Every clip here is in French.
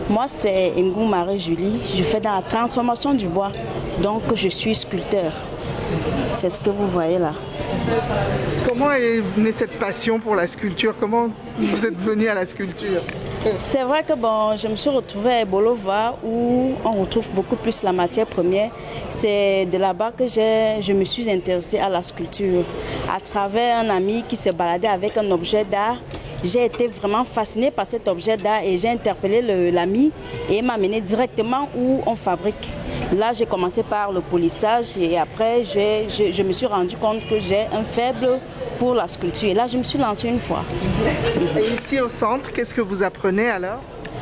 Moi, c'est Ngou Marie-Julie. Je fais dans la transformation du bois. Donc, je suis sculpteur. C'est ce que vous voyez là. Comment est née cette passion pour la sculpture? Comment vous êtes venu à la sculpture? C'est vrai que je me suis retrouvée à Bolova où on retrouve beaucoup plus la matière première. C'est de là-bas que je me suis intéressée à la sculpture. À travers un ami qui se baladait avec un objet d'art, j'ai été vraiment fascinée par cet objet d'art et j'ai interpellé l'ami et il m'a amené directement où on fabrique. Là, j'ai commencé par le polissage et après, je me suis rendu compte que j'ai un faible pour la sculpture. Et là, je me suis lancée une fois. Et ici au centre, qu'est-ce que vous apprenez alors?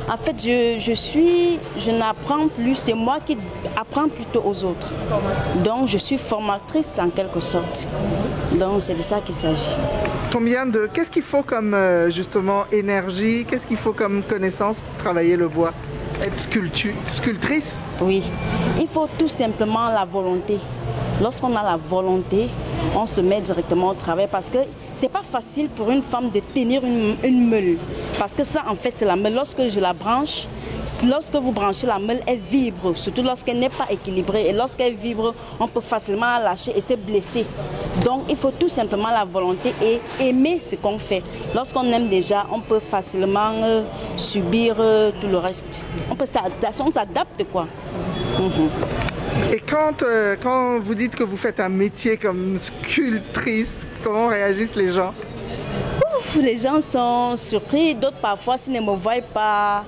En fait, je n'apprends plus, c'est moi qui apprends plutôt aux autres. Donc, je suis formatrice en quelque sorte. Donc, c'est de ça qu'il s'agit. Qu'est-ce qu'il faut comme justement énergie, qu'est-ce qu'il faut comme connaissance pour travailler le bois? Être sculptrice? Oui, il faut tout simplement la volonté. Lorsqu'on a la volonté, on se met directement au travail parce que c'est pas facile pour une femme de tenir une meule. Parce que ça, en fait, c'est la meule. Lorsque je la branche, lorsque vous branchez la meule, elle vibre, surtout lorsqu'elle n'est pas équilibrée. Et lorsqu'elle vibre, on peut facilement la lâcher et se blesser. Donc, il faut tout simplement la volonté et aimer ce qu'on fait. Lorsqu'on aime déjà, on peut facilement subir tout le reste. On s'adapte, quoi. Et quand vous dites que vous faites un métier comme sculptrice, comment réagissent les gens? Ouf, les gens sont surpris, d'autres parfois s'ils ne me voient pas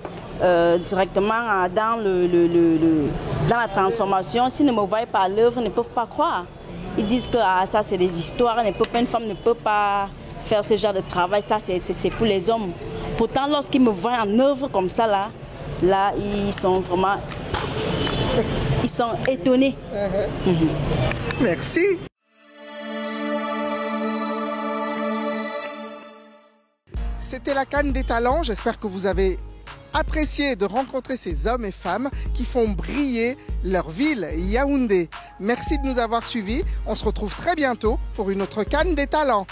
directement dans la transformation, s'ils ne me voient pas à l'œuvre, ils ne peuvent pas croire. Ils disent que ça c'est des histoires, une femme ne peut pas faire ce genre de travail, ça c'est pour les hommes. Pourtant lorsqu'ils me voient en œuvre comme ça là ils sont vraiment... Ils sont étonnés. Merci. C'était la Canne des talents. J'espère que vous avez apprécié de rencontrer ces hommes et femmes qui font briller leur ville, Yaoundé. Merci de nous avoir suivis. On se retrouve très bientôt pour une autre Canne des talents.